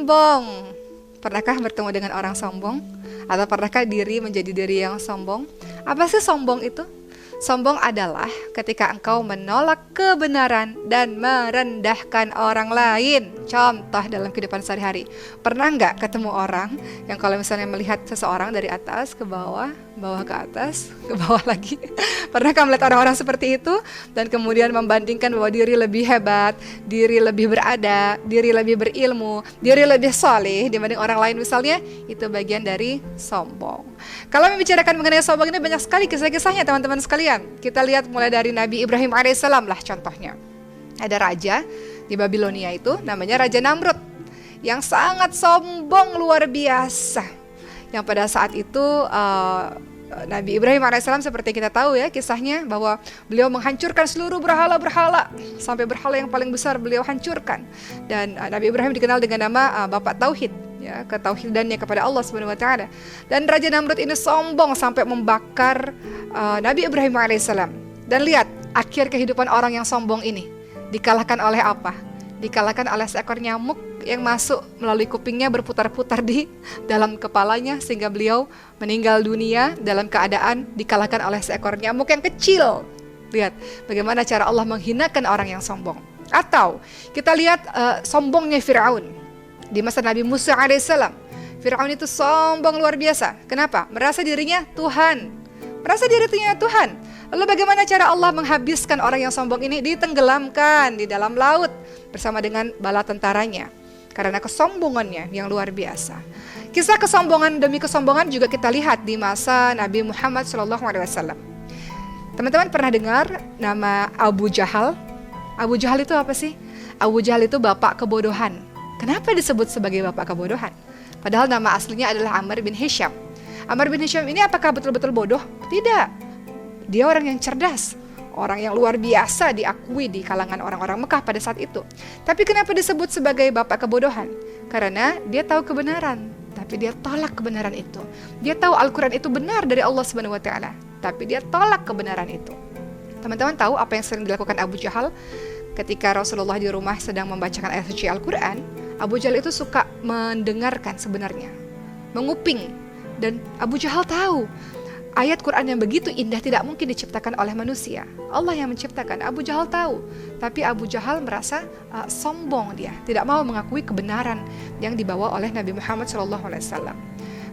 sombong. Pernahkah bertemu dengan orang sombong? Atau pernahkah diri menjadi diri yang sombong? Apa sih sombong itu? Sombong adalah ketika engkau menolak kebenaran dan merendahkan orang lain. Contoh dalam kehidupan sehari-hari. Pernah nggak ketemu orang yang kalau misalnya melihat seseorang dari atas ke bawah, bawah ke atas, ke bawah lagi? Pernahkah melihat orang-orang seperti itu dan kemudian membandingkan bahwa diri lebih hebat, diri lebih berada, diri lebih berilmu, diri lebih soleh dibanding orang lain misalnya? Itu bagian dari sombong. Kalau membicarakan mengenai sombong ini banyak sekali kisah-kisahnya teman-teman sekalian. Kita lihat mulai dari Nabi Ibrahim alaihissalam lah contohnya. Ada raja di Babilonia itu namanya Raja Namrud yang sangat sombong luar biasa. Yang pada saat itu Nabi Ibrahim alaihissalam seperti kita tahu ya kisahnya bahwa beliau menghancurkan seluruh berhala-berhala sampai berhala yang paling besar beliau hancurkan. Dan Nabi Ibrahim dikenal dengan nama Bapak Tauhid, ya, ketauhidannya kepada Allah Subhanahu wa taala. Dan Raja Namrud ini sombong sampai membakar Nabi Ibrahim alaihissalam. Dan lihat akhir kehidupan orang yang sombong ini dikalahkan oleh apa? Dikalahkan oleh seekor nyamuk yang masuk melalui kupingnya berputar-putar di dalam kepalanya sehingga beliau meninggal dunia dalam keadaan dikalahkan oleh seekor nyamuk yang kecil. Lihat bagaimana cara Allah menghinakan orang yang sombong. Atau kita lihat sombongnya Fir'aun di masa Nabi Musa alaihissalam. Fir'aun itu sombong luar biasa. Kenapa? Merasa dirinya Tuhan. Merasa dirinya Tuhan. Lalu bagaimana cara Allah menghabiskan orang yang sombong ini? Ditenggelamkan di dalam laut bersama dengan bala tentaranya. Karena kesombongannya yang luar biasa. Kisah kesombongan demi kesombongan juga kita lihat di masa Nabi Muhammad SAW. Teman-teman pernah dengar nama Abu Jahal? Abu Jahal itu apa sih? Abu Jahal itu bapak kebodohan. Kenapa disebut sebagai bapak kebodohan? Padahal nama aslinya adalah Amr bin Hisham. Amr bin Hisham ini apakah betul-betul bodoh? Tidak. Dia orang yang cerdas, orang yang luar biasa diakui di kalangan orang-orang Mekah pada saat itu. Tapi kenapa disebut sebagai bapak kebodohan? Karena dia tahu kebenaran, tapi dia tolak kebenaran itu. Dia tahu Al-Quran itu benar dari Allah Subhanahu wa taala, tapi dia tolak kebenaran itu. Teman-teman tahu apa yang sering dilakukan Abu Jahal? Ketika Rasulullah di rumah sedang membacakan ayat suci Al-Quran, Abu Jahal itu suka mendengarkan sebenarnya, menguping. Dan Abu Jahal tahu ayat Quran yang begitu indah tidak mungkin diciptakan oleh manusia. Allah yang menciptakan. Abu Jahal tahu. Tapi Abu Jahal merasa sombong dia. Tidak mau mengakui kebenaran yang dibawa oleh Nabi Muhammad SAW.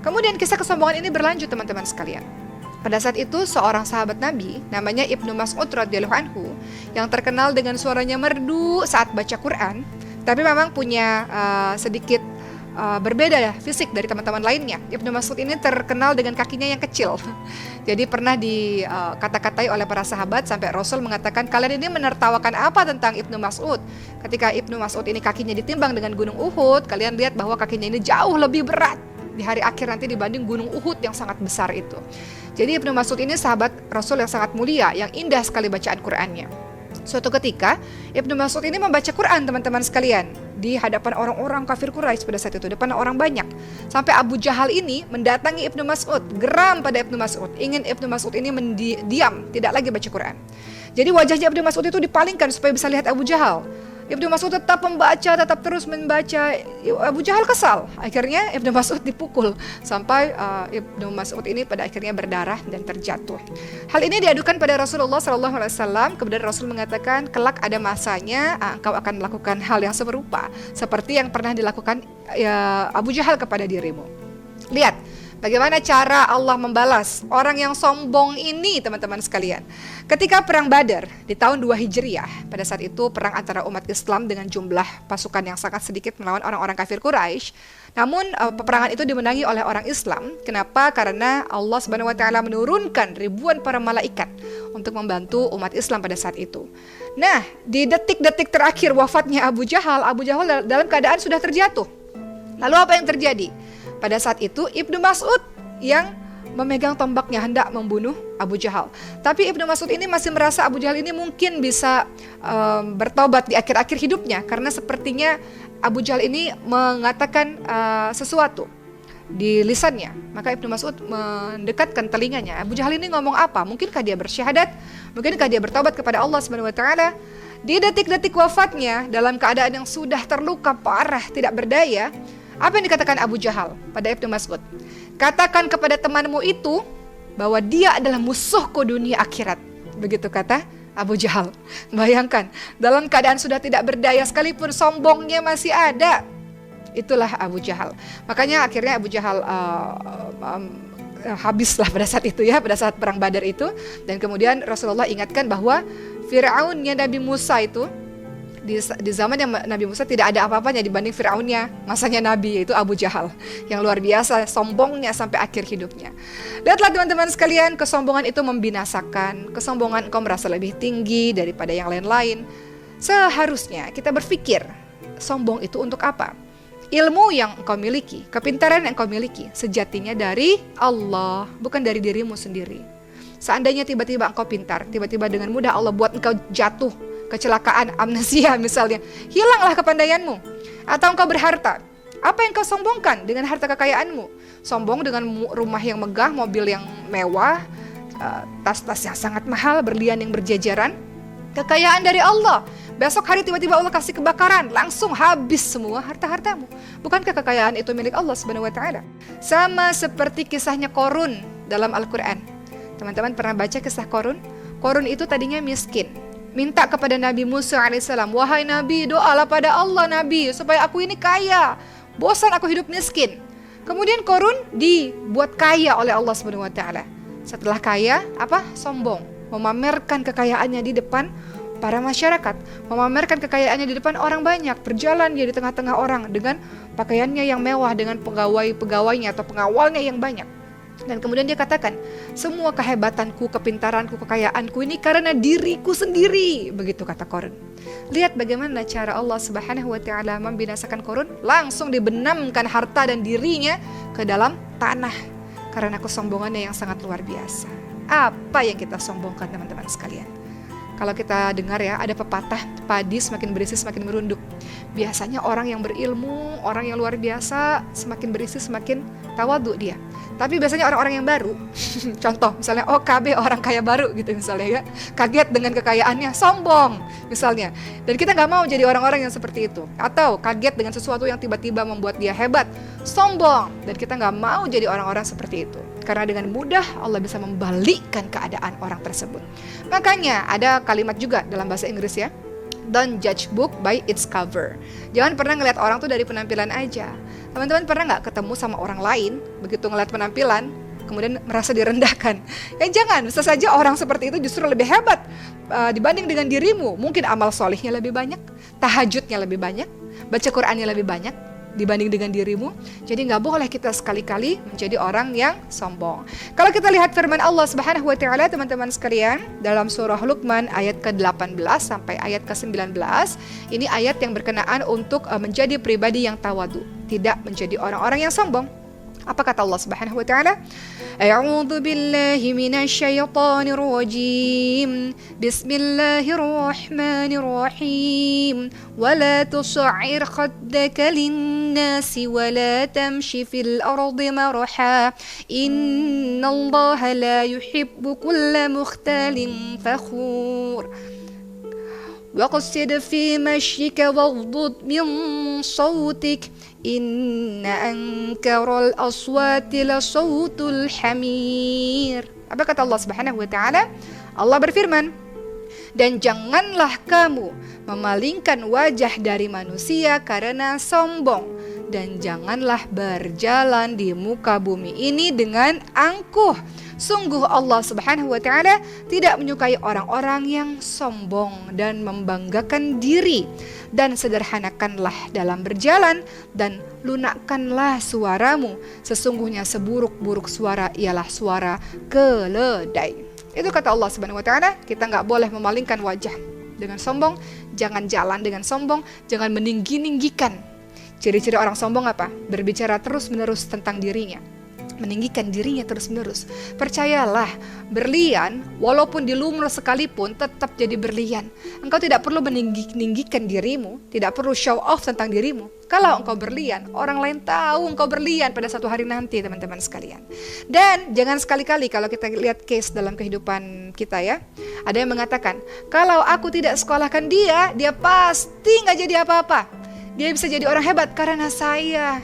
Kemudian kisah kesombongan ini berlanjut teman-teman sekalian. Pada saat itu seorang sahabat Nabi namanya Ibnu Mas'ud radhiyallahu anhu yang terkenal dengan suaranya merdu saat baca Quran. Tapi memang punya sedikit berbeda ya fisik dari teman-teman lainnya. Ibnu Mas'ud ini terkenal dengan kakinya yang kecil. Jadi pernah dikata-katai oleh para sahabat sampai Rasul mengatakan, kalian ini menertawakan apa tentang Ibnu Mas'ud? Ketika Ibnu Mas'ud ini kakinya ditimbang dengan gunung Uhud, kalian lihat bahwa kakinya ini jauh lebih berat di hari akhir nanti dibanding gunung Uhud yang sangat besar itu. Jadi Ibnu Mas'ud ini sahabat Rasul yang sangat mulia, yang indah sekali bacaan Qur'annya. Suatu ketika Ibnu Mas'ud ini membaca Quran teman-teman sekalian di hadapan orang-orang kafir Quraisy pada saat itu, depan orang banyak. Sampai Abu Jahal ini mendatangi Ibnu Mas'ud, geram pada Ibnu Mas'ud, ingin Ibnu Mas'ud ini diam, tidak lagi baca Quran. Jadi wajahnya Ibnu Mas'ud itu dipalingkan supaya bisa lihat Abu Jahal. Ibnu Mas'ud tetap membaca, tetap terus membaca. Abu Jahal kesal. Akhirnya Ibnu Mas'ud dipukul sampai Ibnu Mas'ud ini pada akhirnya berdarah dan terjatuh. Hal ini diadukan pada Rasulullah SAW. Kemudian Rasul mengatakan, kelak ada masanya engkau akan melakukan hal yang serupa seperti yang pernah dilakukan Abu Jahal kepada dirimu. Lihat bagaimana cara Allah membalas orang yang sombong ini teman-teman sekalian. Ketika perang Badar di tahun 2 Hijriah, pada saat itu perang antara umat Islam dengan jumlah pasukan yang sangat sedikit melawan orang-orang kafir Quraisy. Namun peperangan itu dimenangi oleh orang Islam. Kenapa? Karena Allah Subhanahu wa taala menurunkan ribuan para malaikat untuk membantu umat Islam pada saat itu. Nah, di detik-detik terakhir wafatnya Abu Jahal dalam keadaan sudah terjatuh. Lalu apa yang terjadi? Pada saat itu Ibnu Mas'ud yang memegang tombaknya hendak membunuh Abu Jahal. Tapi Ibnu Mas'ud ini masih merasa Abu Jahal ini mungkin bisa bertobat di akhir-akhir hidupnya. Karena sepertinya Abu Jahal ini mengatakan sesuatu di lisannya. Maka Ibnu Mas'ud mendekatkan telinganya. Abu Jahal ini ngomong apa? Mungkinkah dia bersyahadat? Mungkinkah dia bertobat kepada Allah Subhanahu wa taala? Di detik-detik wafatnya dalam keadaan yang sudah terluka parah, tidak berdaya, Apa yang dikatakan Abu Jahal pada Ibnu Mas'ud? Katakan kepada temanmu itu bahwa dia adalah musuhku dunia akhirat. Begitu kata Abu Jahal. Bayangkan, dalam keadaan sudah tidak berdaya sekalipun sombongnya masih ada. Itulah Abu Jahal. Makanya akhirnya Abu Jahal habislah pada saat itu ya, pada saat perang Badar itu. Dan kemudian Rasulullah ingatkan bahwa Fir'aunnya Nabi Musa itu, di zaman yang Nabi Musa tidak ada apa-apanya dibanding Fir'aunnya masanya Nabi, yaitu Abu Jahal, yang luar biasa sombongnya sampai akhir hidupnya. Lihatlah teman-teman sekalian, kesombongan itu membinasakan. Kesombongan engkau merasa lebih tinggi daripada yang lain-lain. Seharusnya kita berpikir, sombong itu untuk apa? Ilmu yang engkau miliki, kepintaran yang engkau miliki, sejatinya dari Allah, bukan dari dirimu sendiri. Seandainya tiba-tiba engkau pintar, tiba-tiba dengan mudah Allah buat engkau jatuh, kecelakaan, amnesia misalnya, hilanglah kepandaianmu. Atau engkau berharta, apa yang kau sombongkan dengan harta kekayaanmu? Sombong dengan rumah yang megah, mobil yang mewah, tas-tas yang sangat mahal, berlian yang berjajaran. Kekayaan dari Allah. Besok hari tiba-tiba Allah kasih kebakaran, langsung habis semua harta-hartamu. Bukankah kekayaan itu milik Allah Subhanahu wa taala? Sama seperti kisahnya Qorun dalam Al-Qur'an. Teman-teman pernah baca kisah Qorun? Qorun itu tadinya miskin, minta kepada Nabi Musa alaihissalam, wahai Nabi, doalah pada Allah Nabi supaya aku ini kaya, bosan aku hidup miskin. Kemudian Qorun dibuat kaya oleh Allah Subhanahu wa taala. Setelah kaya, sombong, memamerkan kekayaannya di depan para masyarakat, memamerkan kekayaannya di depan orang banyak, berjalan dia di tengah-tengah orang dengan pakaiannya yang mewah, dengan pegawai-pegawainya atau pengawalnya yang banyak. Dan kemudian dia katakan, semua kehebatanku, kepintaranku, kekayaanku ini karena diriku sendiri. Begitu kata Qorun. Lihat bagaimana cara Allah Subhanahu wa taala membinasakan Qorun, langsung dibenamkan harta dan dirinya ke dalam tanah karena kesombongannya yang sangat luar biasa. Apa yang kita sombongkan teman-teman sekalian? Kalau kita dengar ya, ada pepatah, padi semakin berisi semakin merunduk. Biasanya orang yang berilmu, orang yang luar biasa, semakin berisi semakin tawadhu dia. Tapi biasanya orang-orang yang baru, contoh misalnya OKB, orang kaya baru gitu misalnya ya, kaget dengan kekayaannya, sombong misalnya. Dan kita gak mau jadi orang-orang yang seperti itu. Atau kaget dengan sesuatu yang tiba-tiba membuat dia hebat, sombong. Dan kita gak mau jadi orang-orang seperti itu. Karena dengan mudah Allah bisa membalikkan keadaan orang tersebut. Makanya ada kalimat juga dalam bahasa Inggris ya, don't judge book by its cover. Jangan pernah ngelihat orang tuh dari penampilan aja. Teman-teman pernah nggak ketemu sama orang lain, begitu ngeliat penampilan, kemudian merasa direndahkan? Ya jangan, bisa saja orang seperti itu justru lebih hebat dibanding dengan dirimu. Mungkin amal solihnya lebih banyak, tahajudnya lebih banyak, baca Qur'annya lebih banyak dibanding dengan dirimu. Jadi nggak boleh kita sekali-kali menjadi orang yang sombong. Kalau kita lihat firman Allah Subhanahu wa taala teman-teman sekalian dalam surah Luqman ayat ke-18 sampai ayat ke-19, ini ayat yang berkenaan untuk menjadi pribadi yang tawadhu, tidak menjadi orang-orang yang sombong. Apa kata Allah Subhanahu wa taala? A'udzu billahi minasy syaithanir rajim. Bismillahirrahmanirrahim. Wa la tus'ir khaddaka lin-nasi wa la tamshi fil ardi marha. Innallaha la yuhibbu kulla mukhtalin fakhur. وقصد في مشيك واغضض من صوتك إن أنكر الأصوات لصوت الحمير. Apa kata Allah Subhanahu wa taala? Allah berfirman, dan janganlah kamu memalingkan wajah dari manusia karena sombong, dan janganlah berjalan di muka bumi ini dengan angkuh. Sungguh Allah Subhanahu wa taala tidak menyukai orang-orang yang sombong dan membanggakan diri. Dan sederhanakanlah dalam berjalan dan lunakkanlah suaramu. Sesungguhnya seburuk-buruk suara ialah suara keledai. Itu kata Allah Subhanahu wa taala, kita enggak boleh memalingkan wajah dengan sombong, jangan jalan dengan sombong, jangan meninggi-ninggikan. Ciri-ciri orang sombong apa? Berbicara terus-menerus tentang dirinya, meninggikan dirinya terus-menerus. Percayalah, berlian walaupun dilumur sekalipun tetap jadi berlian. Engkau tidak perlu meninggikan dirimu, tidak perlu show off tentang dirimu. Kalau engkau berlian, orang lain tahu engkau berlian pada suatu hari nanti, teman-teman sekalian. Dan jangan sekali-kali kalau kita lihat case dalam kehidupan kita ya, ada yang mengatakan, kalau aku tidak sekolahkan dia pasti nggak jadi apa-apa. Dia bisa jadi orang hebat karena saya.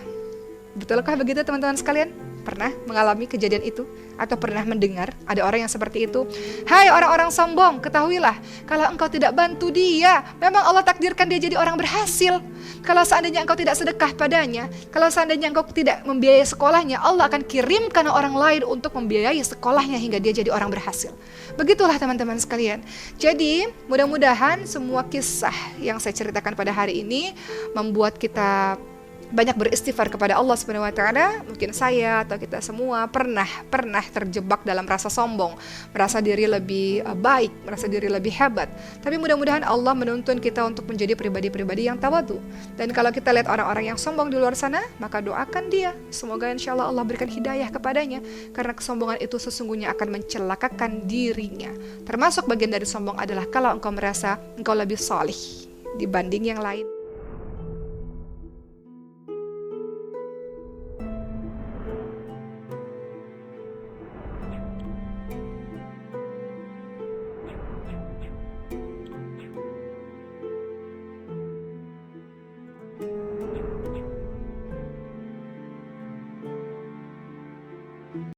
Betulkah begitu teman-teman sekalian? Pernah mengalami kejadian itu? Atau pernah mendengar ada orang yang seperti itu? Hai orang-orang sombong, ketahuilah, kalau engkau tidak bantu dia, memang Allah takdirkan dia jadi orang berhasil. Kalau seandainya engkau tidak sedekah padanya, kalau seandainya engkau tidak membiayai sekolahnya, Allah akan kirimkan orang lain untuk membiayai sekolahnya hingga dia jadi orang berhasil. Begitulah teman-teman sekalian. Jadi mudah-mudahan semua kisah yang saya ceritakan pada hari ini membuat kita banyak beristighfar kepada Allah Subhanahu wa taala. Mungkin saya atau kita semua pernah terjebak dalam rasa sombong, merasa diri lebih baik, merasa diri lebih hebat. Tapi mudah-mudahan Allah menuntun kita untuk menjadi pribadi-pribadi yang tawadhu. Dan kalau kita lihat orang-orang yang sombong di luar sana, maka doakan dia. Semoga insyaallah Allah berikan hidayah kepadanya, karena kesombongan itu sesungguhnya akan mencelakakan dirinya. Termasuk bagian dari sombong adalah kalau engkau merasa engkau lebih salih dibanding yang lain.